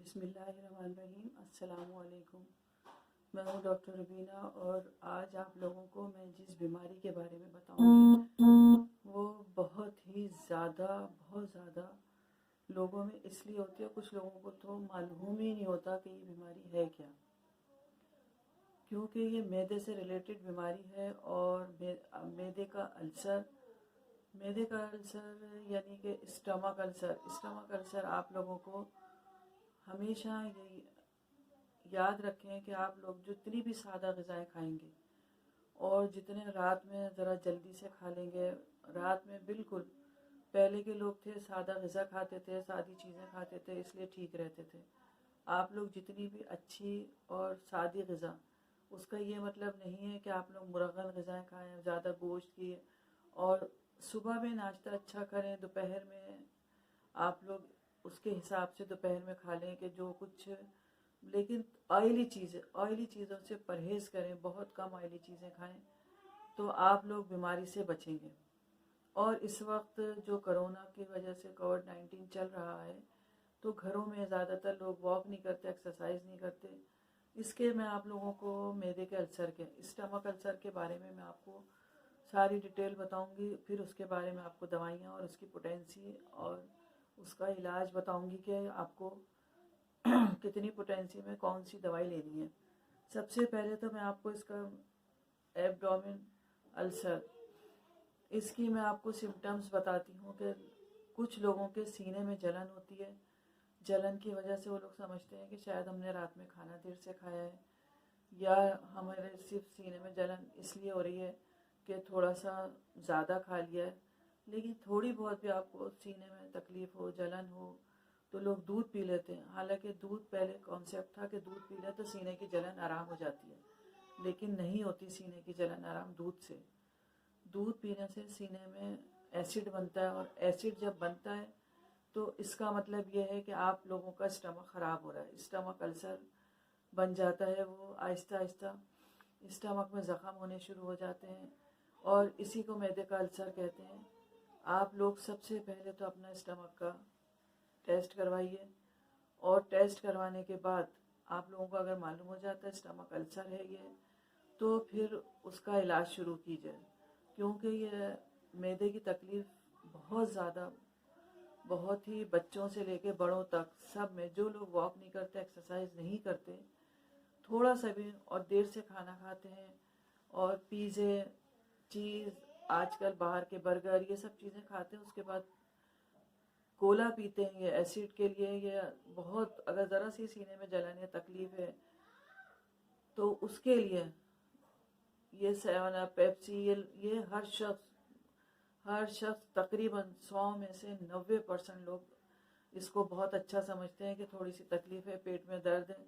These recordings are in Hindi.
बिस्मिल्लाहिर्रहमानिर्रहीम। अस्सलामु अलैकुम। मैं हूँ डॉक्टर रुबीना और आज आप लोगों को मैं जिस बीमारी के बारे में बताऊंगी वो बहुत ज़्यादा लोगों में इसलिए होती है, कुछ लोगों को तो मालूम ही नहीं होता कि ये बीमारी है क्या, क्योंकि ये मैदे से रिलेटेड बीमारी है। और मैदे का अल्सर यानी कि स्टमक अल्सर आप लोगों को हमेशा यही याद रखें कि आप लोग जितनी भी सादा ग़िज़ाएँ खाएंगे और जितने रात में ज़रा जल्दी से खा लेंगे, रात में बिल्कुल पहले के लोग थे सादा ग़िज़ा खाते थे, सादी चीज़ें खाते थे, इसलिए ठीक रहते थे। आप लोग जितनी भी अच्छी और सादी ग़िज़ा, उसका ये मतलब नहीं है कि आप लोग मुरग़्ग़ल ग़िज़ाएँ खाएँ, ज़्यादा गोश्त की, और सुबह में नाश्ता अच्छा करें, दोपहर में आप लोग उसके हिसाब से दोपहर में खा लें कि जो कुछ, लेकिन ऑयली चीज़ों से परहेज़ करें, बहुत कम ऑयली चीज़ें खाएं, तो आप लोग बीमारी से बचेंगे। और इस वक्त जो कोरोना की वजह से कोविड-19 चल रहा है, तो घरों में ज़्यादातर लोग वॉक नहीं करते, एक्सरसाइज नहीं करते। इसके मैं आप लोगों को मैदे के अल्सर के, स्टमक अल्सर के बारे में मैं आपको सारी डिटेल बताऊंगी। फिर उसके बारे में आपको दवाइयाँ और उसकी पोटेंसी और उसका इलाज बताऊंगी कि आपको कितनी पोटेंसी में कौन सी दवाई लेनी है। सबसे पहले तो मैं आपको इसका एब्डोमेन अल्सर, इसकी मैं आपको सिम्टम्स बताती हूँ कि कुछ लोगों के सीने में जलन होती है। जलन की वजह से वो लोग समझते हैं कि शायद हमने रात में खाना देर से खाया है, या हमारे सिर्फ सीने में जलन इसलिए हो रही है कि थोड़ा सा ज़्यादा खा लिया है। लेकिन थोड़ी बहुत भी आपको सीने में तकलीफ़ हो, जलन हो, तो लोग दूध पी लेते हैं। हालांकि दूध, पहले कॉन्सेप्ट था कि दूध पी ले तो सीने की जलन आराम हो जाती है, लेकिन नहीं होती सीने की जलन आराम दूध से। दूध पीने से सीने में एसिड बनता है, और एसिड जब बनता है तो इसका मतलब ये है कि आप लोगों का स्टमक ख़राब हो रहा है, स्टमक अल्सर बन जाता है। वो आहिस्ता आहिस्ता स्टमक में ज़ख़म होने शुरू हो जाते हैं, और इसी को मैदे का अल्सर कहते हैं। आप लोग सबसे पहले तो अपना स्टमक का टेस्ट करवाइए, और टेस्ट करवाने के बाद आप लोगों को अगर मालूम हो जाता है स्टमक अल्सर है ये, तो फिर उसका इलाज शुरू कीजिए। क्योंकि ये मैदे की तकलीफ़ बहुत ही बच्चों से लेके बड़ों तक सब में, जो लोग वॉक नहीं करते, एक्सरसाइज नहीं करते, थोड़ा सा भी और देर से खाना खाते हैं, और पिज़्ज़े, चीज़, आजकल बाहर के बर्गर, ये सब चीज़ें खाते हैं, उसके बाद कोला पीते हैं, ये एसिड के लिए। ये बहुत, अगर ज़रा सी सीने में जलन या तकलीफ़ है तो उसके लिए ये 7 अप, पेप्सी, ये हर शख्स तकरीबन 100 में से 90% लोग इसको बहुत अच्छा समझते हैं कि थोड़ी सी तकलीफ़ है, पेट में दर्द है।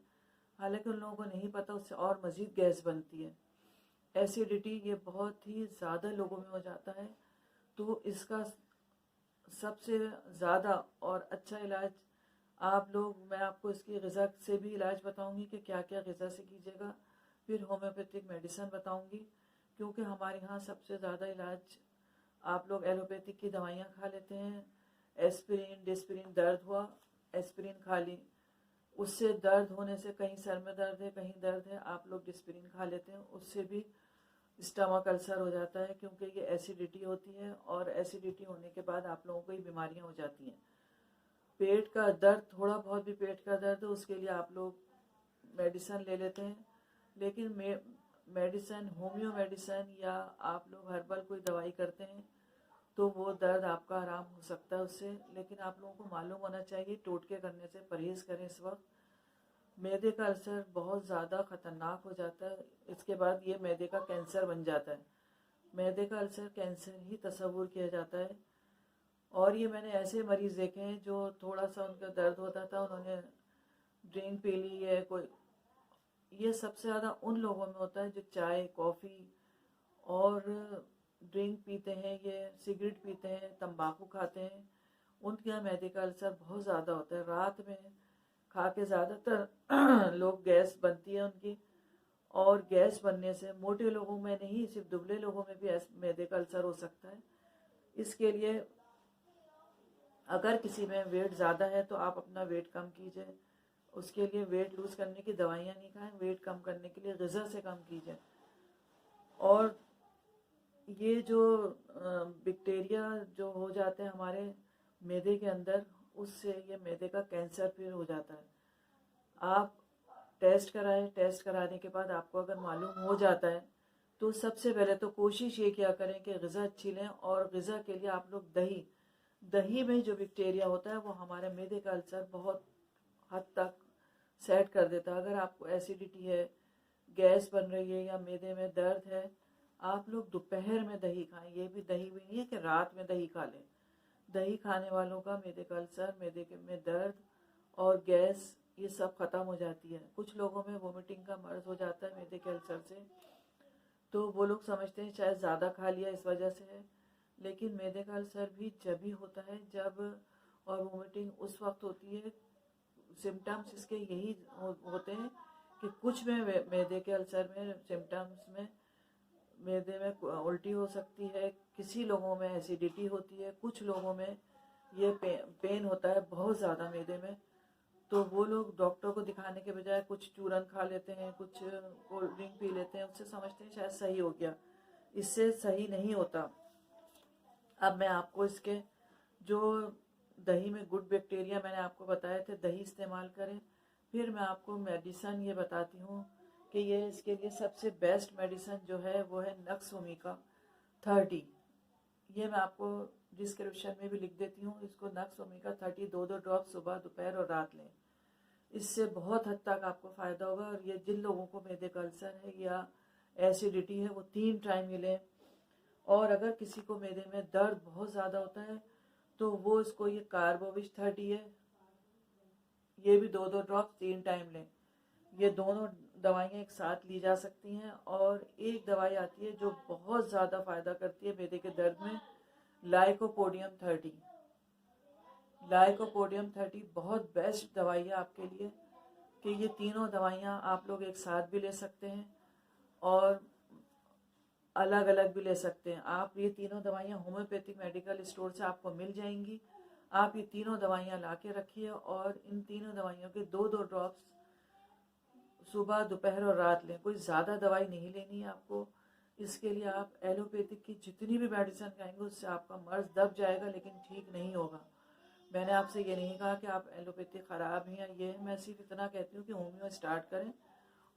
हालांकि उन लोगों को नहीं पता उससे और मज़ीद गैस बनती है, एसिडिटी, ये बहुत ही ज़्यादा लोगों में हो जाता है। तो इसका सबसे ज़्यादा और अच्छा इलाज आप लोग, मैं आपको इसकी ग़िज़ा से भी इलाज बताऊंगी कि क्या क्या ग़िज़ा से कीजिएगा, फिर होम्योपैथिक मेडिसिन बताऊंगी। क्योंकि हमारे यहाँ सबसे ज़्यादा इलाज, आप लोग एलोपैथिक की दवाइयाँ खा लेते हैं, एस्पिरिन, डिस्पिरिन, दर्द हुआ एस्पिरिन खा ली, उससे दर्द होने से, कहीं सर में दर्द है, कहीं दर्द है, आप लोग डिस्पिरिन खा लेते हैं, उससे भी स्टमक अल्सर हो जाता है। क्योंकि ये एसिडिटी होती है, और एसिडिटी होने के बाद आप लोगों को ये बीमारियां हो जाती हैं। पेट का दर्द, थोड़ा बहुत भी पेट का दर्द है, उसके लिए आप लोग मेडिसिन ले लेते हैं। लेकिन मेडिसिन, होम्यो मेडिसिन, या आप लोग हर्बल कोई दवाई करते हैं, तो वो दर्द आपका आराम हो सकता है उससे। लेकिन आप लोगों को मालूम होना चाहिए, टोटके करने से परहेज़ करें। इस वक्त मैदे का अल्सर बहुत ज़्यादा ख़तरनाक हो जाता है, इसके बाद ये मैदे का कैंसर बन जाता है। मैदे का अल्सर कैंसर ही तस्वुर किया जाता है। और ये मैंने ऐसे मरीज़ देखे हैं जो थोड़ा सा उनका दर्द होता था, उन्होंने ड्रिंक पी ली है कोई। ये सबसे ज़्यादा उन लोगों में होता है जो चाय, कॉफ़ी और ड्रिंक पीते हैं, ये सिगरेट पीते हैं, तंबाकू खाते हैं, उनके यहाँ मैदे का अल्सर बहुत ज़्यादा होता है। रात में खा के ज़्यादातर लोग, गैस बनती है उनकी, और गैस बनने से मोटे लोगों में नहीं, सिर्फ दुबले लोगों में भी मैदे का अल्सर हो सकता है। इसके लिए अगर किसी में वेट ज़्यादा है तो आप अपना वेट कम कीजिए, उसके लिए वेट लूज़ करने की दवाइयाँ नहीं खाएं, वेट कम करने के लिए ग़िज़ा से कम कीजिए। और ये जो बैक्टीरिया जो हो जाते हैं हमारे मैदे के अंदर, उससे ये मैदे का कैंसर फिर हो जाता है। आप टेस्ट कराएं, टेस्ट कराने के बाद आपको अगर मालूम हो जाता है तो सबसे पहले तो कोशिश ये किया करें कि ग़िज़ा अच्छी लें। और ग़िज़ा के लिए आप लोग दही में जो बैक्टीरिया होता है वो हमारे मैदे का अल्सर बहुत हद तक सेट कर देता है। अगर आपको एसिडिटी है, गैस बन रही है या मैदे में दर्द है, आप लोग दोपहर में दही खाएं। ये भी दही भी नहीं है कि रात में दही खा लें। दही खाने वालों का मैदे का अल्सर, मैदे के में दर्द और गैस ये सब ख़त्म हो जाती है। कुछ लोगों में वोमिटिंग का मर्ज हो जाता है मैदे के अल्सर से, तो वो लोग समझते हैं शायद ज़्यादा खा लिया इस वजह से है। लेकिन मैदे का अल्सर भी जब ही होता है जब, और वोमिटिंग उस वक्त होती है, सिम्टम्स इसके यही होते हैं कि कुछ में मैदे के अल्सर में सिम्टम्स में मैदे में उल्टी हो सकती है, किसी लोगों में एसिडिटी होती है, कुछ लोगों में ये पेन होता है बहुत ज़्यादा मैदे में। तो वो लोग डॉक्टर को दिखाने के बजाय कुछ चूरन खा लेते हैं, कुछ कोल्ड ड्रिंक पी लेते हैं, उससे समझते हैं शायद सही हो गया। इससे सही नहीं होता। अब मैं आपको इसके जो दही में गुड बैक्टीरिया मैंने आपको बताए थे, दही इस्तेमाल करें। फिर मैं आपको मेडिसन ये बताती हूँ कि ये इसके लिए सबसे बेस्ट मेडिसन जो है वो है नक्स ओमेगा 30। ये मैं आपको डिस्क्रिप्शन में भी लिख देती हूँ। इसको नक्स ओमेगा 30 2 ड्रॉप सुबह, दोपहर और रात लें। इससे बहुत हद तक आपको फ़ायदा होगा। और ये जिन लोगों को मैदे का अल्सर है या एसिडिटी है वो 3 टाइम ये लें। और अगर किसी को मैदे में दर्द बहुत ज़्यादा होता है तो वो इसको, ये कार्बोविश 30 है, ये भी 2 ड्रॉप 3 टाइम लें। ये दोनों दवाइयाँ एक साथ ली जा सकती हैं। और एक दवाई आती है जो बहुत ज़्यादा फ़ायदा करती है मैदे के दर्द में, लाइकोपोडियम 30। लाइकोपोडियम 30 बहुत बेस्ट दवाई है आपके लिए कि ये तीनों दवाइयाँ आप लोग एक साथ भी ले सकते हैं और अलग अलग भी ले सकते हैं। आप ये तीनों दवाइयाँ होम्योपैथिक मेडिकल स्टोर से आपको मिल जाएंगी। आप ये तीनों दवाइयाँ ला के रखिए और इन तीनों दवाइयों के 2 ड्रॉप्स सुबह, दोपहर और रात लें। कोई ज़्यादा दवाई नहीं लेनी है आपको। इसके लिए आप एलोपैथिक की जितनी भी मेडिसिन खाएंगे उससे आपका मर्ज दब जाएगा लेकिन ठीक नहीं होगा। मैंने आपसे ये नहीं कहा कि आप एलोपैथी ख़राब हैं या ये है। मैं सिर्फ इतना कहती हूँ कि होम्यो स्टार्ट करें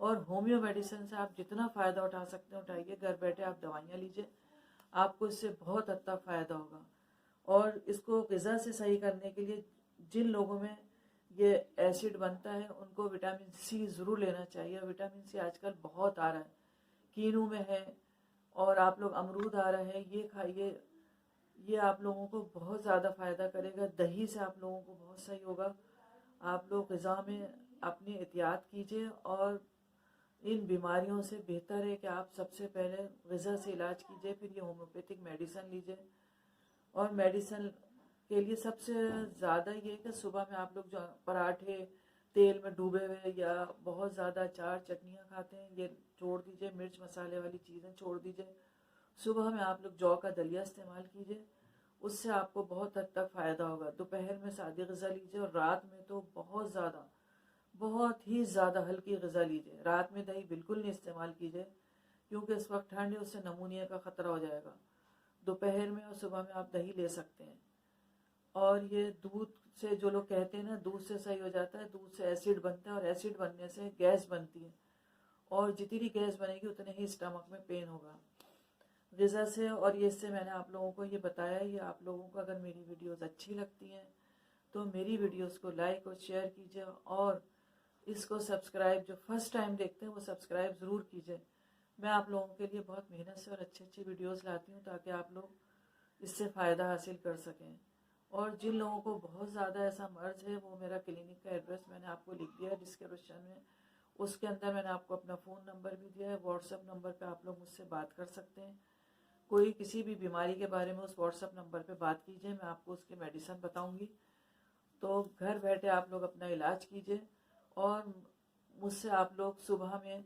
और होम्यो मेडिसिन से आप जितना फ़ायदा उठा सकते हैं उठाइए। घर बैठे आप दवाइयाँ लीजिए, आपको इससे बहुत हद तक फ़ायदा होगा। और इसको ग़िज़ा से सही करने के लिए जिन लोगों में ये एसिड बनता है उनको विटामिन सी ज़रूर लेना चाहिए। विटामिन सी आजकल बहुत आ रहा है, कीनू में है, और आप लोग अमरूद आ रहा है, ये खाइए। ये आप लोगों को बहुत ज़्यादा फ़ायदा करेगा। दही से आप लोगों को बहुत सही होगा। आप लोग ग़िज़ा में अपनी एहतियात कीजिए और इन बीमारियों से बेहतर है कि आप सबसे पहले ग़िज़ा से इलाज कीजिए, फिर ये होम्योपैथिक मेडिसिन लीजिए। और मेडिसिन के लिए सबसे ज़्यादा ये है कि सुबह में आप लोग जो पराठे तेल में डूबे हुए या बहुत ज़्यादा अचार चटनियाँ खाते हैं, ये छोड़ दीजिए। मिर्च मसाले वाली चीज़ें छोड़ दीजिए। सुबह में आप लोग जौ का दलिया इस्तेमाल कीजिए, उससे आपको बहुत हद तक फ़ायदा होगा। दोपहर में सादी ग़िज़ा लीजिए और रात में तो बहुत ही ज़्यादा हल्की ग़िज़ा लीजिए। रात में दही बिल्कुल नहीं इस्तेमाल कीजिए क्योंकि इस वक्त ठंड है, उससे नमूनिया का ख़तरा हो जाएगा। दोपहर में और सुबह में आप दही ले सकते हैं। और ये दूध से, जो लोग कहते हैं ना दूध से सही हो जाता है, दूध से एसिड बनता है और एसिड बनने से गैस बनती है और जितनी गैस बनेगी उतने ही स्टमक में पेन होगा ग़िज़ा से। और ये इससे मैंने आप लोगों को ये बताया। ये आप लोगों को अगर मेरी वीडियोस अच्छी लगती हैं तो मेरी वीडियोस को लाइक और शेयर कीजिए और इसको सब्सक्राइब, जो फर्स्ट टाइम देखते हैं वो सब्सक्राइब ज़रूर कीजिए। मैं आप लोगों के लिए बहुत मेहनत से और अच्छी वीडियोस लाती हूँ ताकि आप लोग इससे फ़ायदा हासिल कर सकें। और जिन लोगों को बहुत ज़्यादा ऐसा मर्ज है, वो मेरा क्लिनिक का एड्रेस मैंने आपको लिख दिया है डिस्क्रिप्शन में। उसके अंदर मैंने आपको अपना फ़ोन नंबर भी दिया है। व्हाट्सएप नंबर पे आप लोग मुझसे बात कर सकते हैं। कोई किसी भी बीमारी के बारे में उस व्हाट्सएप नंबर पे बात कीजिए, मैं आपको उसकी मेडिसिन बताऊंगी। तो घर बैठे आप लोग अपना इलाज कीजिए। और मुझसे आप लोग सुबह में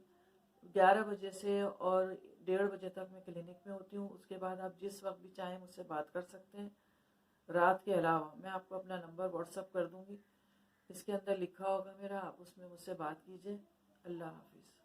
11 बजे से और 1:30 बजे तक मैं क्लिनिक में होती हूँ। उसके बाद आप जिस वक्त भी चाहें मुझसे बात कर सकते हैं। रात के अलावा मैं आपको अपना नंबर व्हाट्सएप कर दूँगी। इसके अंदर लिखा होगा मेरा, आप उसमें मुझसे बात कीजिए। अल्लाह हाफिज़।